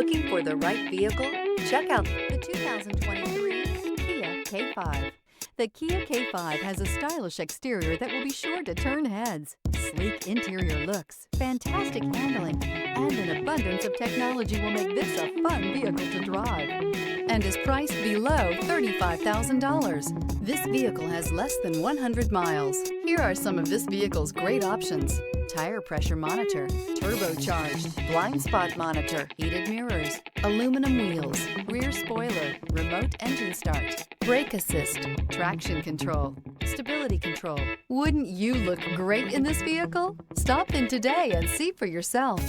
Looking for the right vehicle? Check out the 2023 Kia K5. The Kia K5 has a stylish exterior that will be sure to turn heads. Sleek interior looks, fantastic handling, and an abundance of technology will make this a fun vehicle to drive. And is priced below $35,000. This vehicle has less than 100 miles. Here are some of this vehicle's great options: tire pressure monitor, turbocharged, blind spot monitor, heated mirrors, aluminum wheels, rear spoiler, remote engine start, brake assist, traction control, stability control. Wouldn't you look great in this vehicle? Stop in today and see for yourself.